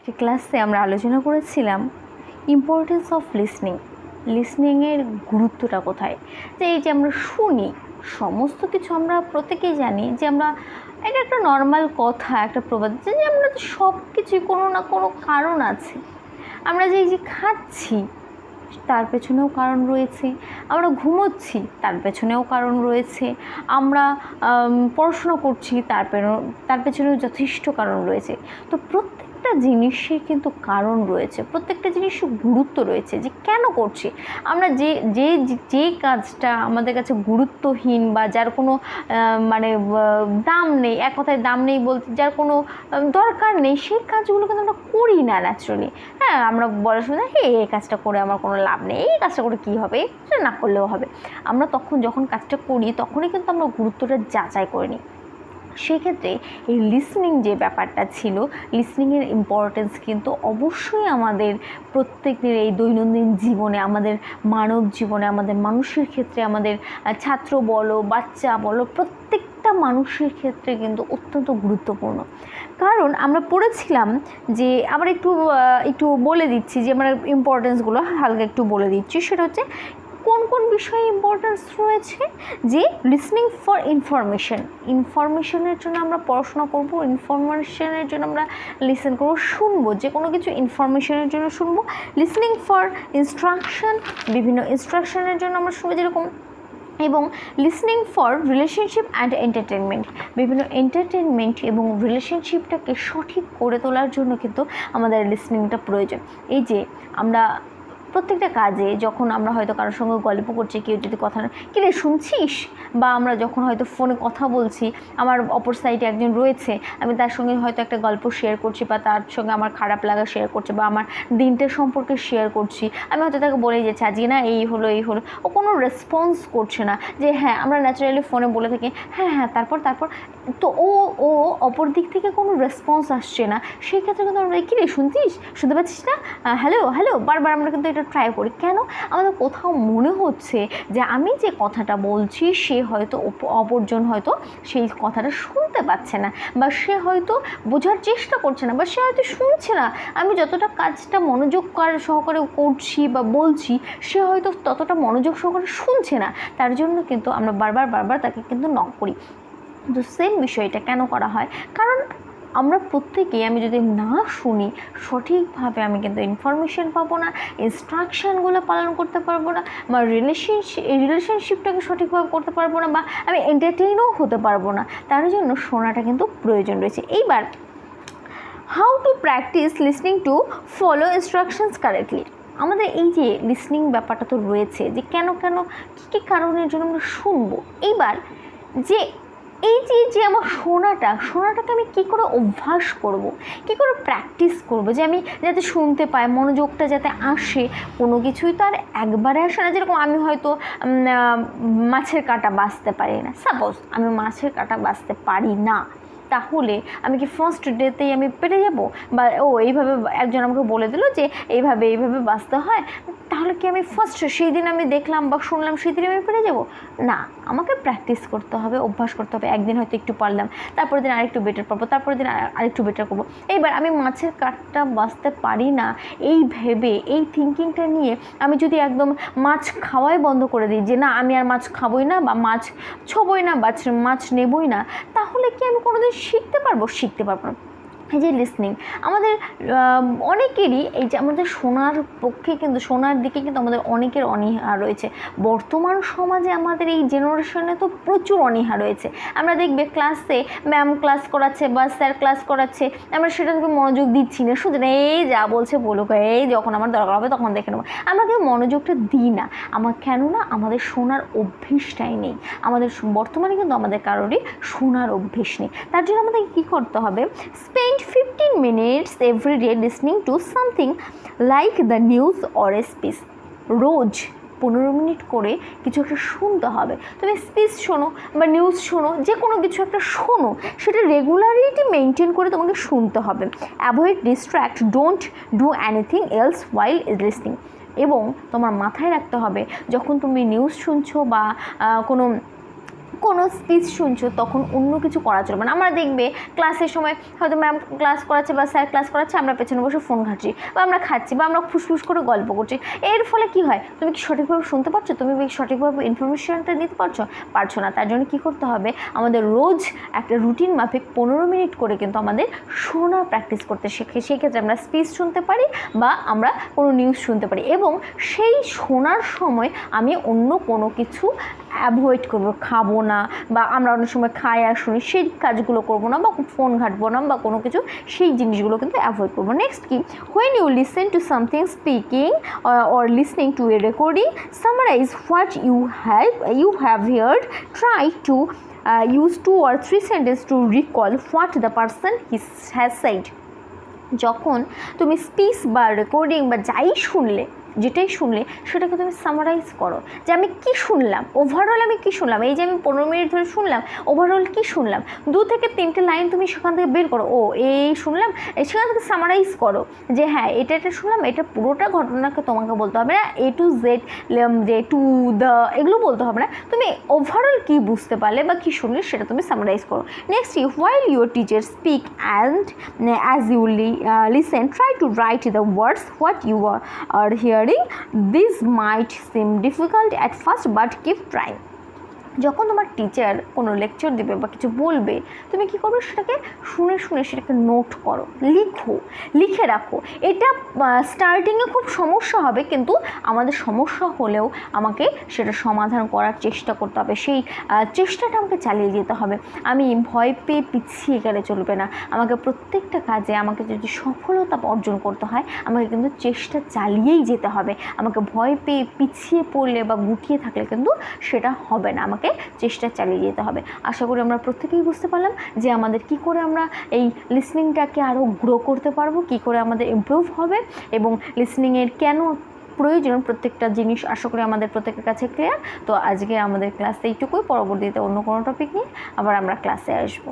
একটি ক্লাসে আমরা আলোচনা করেছিলাম ইম্পর্টেন্স অফ লিসনিংয়ের গুরুত্বটা কোথায়। যে এই যে আমরা শুনি, সমস্ত কিছু আমরা প্রত্যেকেই জানি যে আমরা এটা একটা নর্মাল কথা, একটা প্রবাদ যে আমরা সব কিছুই কোনো না কোনো কারণ আছে। আমরা যে এই যে খাচ্ছি তার পেছনেও কারণ রয়েছে, আমরা ঘুমোচ্ছি তার পেছনেও কারণ রয়েছে, আমরা পড়াশোনা করছি তার পেছনেও যথেষ্ট কারণ রয়েছে। তো প্রত্যেকটা জিনিসের কিন্তু কারণ রয়েছে, প্রত্যেকটা জিনিসের গুরুত্ব রয়েছে যে কেন করছি আমরা। যে কাজটা আমাদের কাছে গুরুত্বহীন বা যার কোনো দাম নেই, এক কথায় দাম নেই বলতে যার কোনো দরকার নেই, সেই কাজগুলো কিন্তু আমরা করি না ন্যাচারালি। হ্যাঁ, আমরা বলার সময় এই কাজটা করে আমার কোনো লাভ নেই, এই কাজটা করে কী হবে, সেটা না করলেও হবে। আমরা যখন কাজটা করি তখনই কিন্তু আমরা গুরুত্বটা যাচাই করে নিই। সেক্ষেত্রে এই লিসনিং যে ব্যাপারটা ছিল, লিসনিংয়ের ইম্পর্টেন্স কিন্তু অবশ্যই আমাদের প্রত্যেকের এই দৈনন্দিন জীবনে, আমাদের মানব জীবনে, আমাদের মানুষের ক্ষেত্রে, আমাদের ছাত্র বলো, বাচ্চা বলো, প্রত্যেকটা মানুষের ক্ষেত্রে কিন্তু অত্যন্ত গুরুত্বপূর্ণ। কারণ আমরা পড়েছিলাম যে, আবার একটু বলে দিচ্ছি যে আমরা ইম্পর্টেন্সগুলো হালকা একটু বলে দিচ্ছি। সেটা হচ্ছে কোন কোন বিষয়ে ইম্পর্টেন্স রয়েছে। যে লিসনিং ফর ইনফরমেশনের জন্য আমরা পড়াশোনা করব, ইনফরমেশনের জন্য আমরা লিসেন করবো, শুনবো, যে কোনো কিছু ইনফরমেশনের জন্য শুনবো। লিসনিং ফর ইনস্ট্রাকশন, বিভিন্ন ইনস্ট্রাকশনের জন্য আমরা শুনবো যেরকম। এবং listening for relationship and entertainment, বিভিন্ন এন্টারটেনমেন্ট এবং রিলেশনশিপটাকে সঠিক করে তোলার জন্য কিন্তু আমাদের লিসনিংটা প্রয়োজন। এই যে আমরা প্রত্যেকটা কাজে যখন আমরা হয়তো কারোর সঙ্গে গল্প করছি, কেউ যদি কথা কি রে শুনছিস, বা আমরা যখন হয়তো ফোনে কথা বলছি, আমার অপর সাইডে একজন রয়েছে, আমি তার সঙ্গে হয়তো একটা গল্প শেয়ার করছি বা তার সঙ্গে আমার খারাপ লাগা শেয়ার করছি বা আমার দিনটার সম্পর্কে শেয়ার করছি, আমি হয়তো তাকে বলেই যাচ্ছি আজকে না এই হলো, ও কোনো রেসপন্স করছে না। যে হ্যাঁ, আমরা ন্যাচারালি ফোনে বলে থাকি হ্যাঁ তারপর তো ও অপর দিক থেকে কোনো রেসপন্স আসছে না। সেই ক্ষেত্রে কিন্তু আমরা কি রে শুনছিস, শুনতে পাচ্ছিস না, হ্যালো বারবার আমরা কিন্তু এটা ট্রাই করি। কেন? আমাদের কোথাও মনে হচ্ছে যে আমি যে কথাটা বলছি সে হয়তো অপরজন হয়তো সেই কথাটা শুনতে পাচ্ছে না, বা সে হয়তো বোঝার চেষ্টা করছে না, বা সে হয়তো শুনছে না। আমি যতটা কাজটা মনোযোগ সহকারে করছি বা বলছি, সে হয়তো ততটা মনোযোগ সহকারে শুনছে না। তার জন্য কিন্তু আমরা বারবার তাকে কিন্তু নক করি। তো সেম বিষয়টা কেন করা হয়? কারণ আমরা প্রত্যেকেই, আমি যদি না শুনি সঠিকভাবে, আমি কিন্তু ইনফরমেশন পাবো না, ইনস্ট্রাকশানগুলো পালন করতে পারবো না, বা রিলেশনশিপটাকে সঠিকভাবে করতে পারবো না, বা আমি এন্টারটেইনও হতে পারবো না। তার জন্য শোনাটা কিন্তু প্রয়োজন রয়েছে। এইবার how to practice listening to follow instructions correctly. আমাদের এই যে লিসনিং ব্যাপারটা তো রয়েছে, যে কেন কী কারণের জন্য আমরা শুনবো। এইবার যে যে আমার শোনাটাকে আমি কী করে অভ্যাস করব, কী করে প্র্যাকটিস করব, যে আমি যাতে শুনতে পাই, মনোযোগটা যাতে আসে। কোনো কিছুই তো আর একবারে আসে না। যেরকম আমি হয়তো মাছের কাঁটা বাছতে পারি না, সাপোজ আমি মাছের কাঁটা বাছতে পারি না, তাহলে আমি কি ফার্স্ট ডেতেই আমি পেরে যাব? বা এইভাবে একজন আমাকে বলে দিল যে এইভাবে বাঁচতে হয়, তাহলে কি আমি সেই দিন আমি দেখলাম বা শুনলাম সেই দিন আমি পেরে যাব? না, আমাকে প্র্যাকটিস করতে হবে, অভ্যাস করতে হবে। একদিন হয়তো একটু পারলাম, তারপরের দিন আরেকটু বেটার পারবো, তারপরের দিন আরেকটু বেটার করবো। এইবার আমি মাছের কাঁটা বাছতে পারি না এই ভেবে, এই থিঙ্কিংটা নিয়ে আমি যদি একদম মাছ খাওয়াই বন্ধ করে দিই, যে না আমি আর মাছ খাবোই না, বা মাছ ছোবই না, বা মাছ নেবই না, তাহলে কি আমি কোনোদিন শিখতে পারবো না। এই যে লিসনিং আমাদের অনেকেরই, এই যে আমাদের শোনার পক্ষে কিন্তু, শোনার দিকে কিন্তু আমাদের অনেকের অনীহা রয়েছে। বর্তমান সমাজে আমাদের এই জেনারেশনে তো প্রচুর অনীহা রয়েছে। আমরা দেখবে ক্লাসে ম্যাম ক্লাস করাচ্ছে বা স্যার ক্লাস করাচ্ছে, আমরা সেটা থেকে মনোযোগ দিচ্ছি না, শুধু এই যা বলছে বলুক, এই যখন আমার দরকার হবে তখন দেখে নেবো। আমরা কিন্তু মনোযোগটা দিই না। কেননা আমাদের শোনার অভ্যেসটাই নেই। বর্তমানে কিন্তু আমাদের কারোরই শোনার অভ্যেস নেই। তার জন্য আমাদের কী করতে হবে? Spend 15 minutes every day listening to something like the news or a speech. Rose 15 minute করে কিছু একটা শুনতে হবে। তুমি স্পিচ শোনো বা নিউজ শোনো, যে কোনো কিছু একটা শোনো, সেটা রেগুলারিটি মেনটেন করে তোমাকে শুনতে হবে। Avoid distract, don't do anything else while listening. এবং তোমার মাথায় রাখতে হবে, যখন তুমি নিউজ শুনছো বা কোনো কোনো স্পিচ শুনছো তখন অন্য কিছু করা চলবে না। আমরা দেখবে ক্লাসের সময় হয়তো ম্যাম ক্লাস করাচ্ছে বা স্যার ক্লাস করাচ্ছে, আমরা পেছনে বসে ফোন ঘাঁটছি বা আমরা খাচ্ছি বা আমরা ফুসফুস করে গল্প করছি। এর ফলে কি হয়, তুমি কি সঠিকভাবে শুনতে পারছো, তুমি কি সঠিকভাবে ইনফরমেশনটা নিতে পারছো না। তার জন্য কী করতে হবে, আমাদের রোজ একটা রুটিন মাফিক 15 মিনিট করে কিন্তু আমাদের শোনা প্র্যাকটিস করতে সেক্ষেত্রে আমরা স্পিচ শুনতে পারি বা আমরা কোনো নিউজ শুনতে পারি, এবং সেই শোনার সময় আমি অন্য কোনো কিছু অ্যাভয়েড করবো, খাবো না বা আমরা অনেক সময় খাই আর শুনি সেই কাজগুলো করবো না বা ফোন ঘাঁটবো না বা কোনো কিছু, সেই জিনিসগুলো কিন্তু অ্যাভয়েড করবো। নেক্সট কি, when you listen to something speaking or listening to a recording, summarize what you have heard. Try to use 2 or 3 sentences to recall what the person has said. যখন তুমি স্পিচ বা recording বা যেটাই শুনলে সেটাকে তুমি summarise করো, যে আমি কি শুনলাম, ওভারঅল আমি কি শুনলাম, এই যে আমি 15 মিনিট ধরে শুনলাম, ওভারঅল কি শুনলাম, 2 থেকে 3টে লাইন তুমি সেখান থেকে বের করো, ও এই শুনলাম, সেখান থেকে সামারাইজ করো যে হ্যাঁ এটা শুনলাম, এটা পুরোটা ঘটনাকে তোমাকে বলতে হবে না, A to Z, যে টু দ্য, এগুলো বলতে হবে না, তুমি ওভারঅল কি বুঝতে পারলে বা কি শুনলে সেটা তুমি সামারাইজ করো। Next, while your teacher speak and as you listen, try to write the words what you are hearing. This might seem difficult at first, but keep trying. যখন তোমার টিচার কোনো লেকচার দেবে বা কিছু বলবে, তুমি কী করবে, সেটাকে শুনে সেটাকে নোট করো, লিখে রাখো। এটা স্টার্টিংয়ে খুব সমস্যা হবে, কিন্তু আমাদের সমস্যা হলেও আমাকে সেটা সমাধান করার চেষ্টা করতে হবে, সেই চেষ্টাটা আমাকে চালিয়ে যেতে হবে। আমি ভয় পেয়ে পিছিয়ে গেলে চলবে না, আমাকে প্রত্যেকটা কাজে আমাকে যদি সফলতা অর্জন করতে হয়, আমাকে কিন্তু চেষ্টা চালিয়েই যেতে হবে। আমাকে ভয় পেয়ে পিছিয়ে পড়লে বা গুটিয়ে থাকলে কিন্তু সেটা হবে না, আমাকে চেষ্টা চালিয়ে যেতে হবে। আশা করি আমরা প্রত্যেকেই বুঝতে পারলাম যে আমাদের কি করে আমরা এই লিসনিংটাকে আরও গ্রো করতে পারবো, কি করে আমাদের ইমপ্রুভ হবে এবং লিসনিংয়ের কেন প্রয়োজন, প্রত্যেকটা জিনিস আশা করি আমাদের প্রত্যেকের কাছে ক্লিয়ার। তো আজকে আমাদের ক্লাসে এইটুকুই, পরবর্তীতে অন্য কোনো টপিক নিয়ে আবার আমরা ক্লাসে আসবো।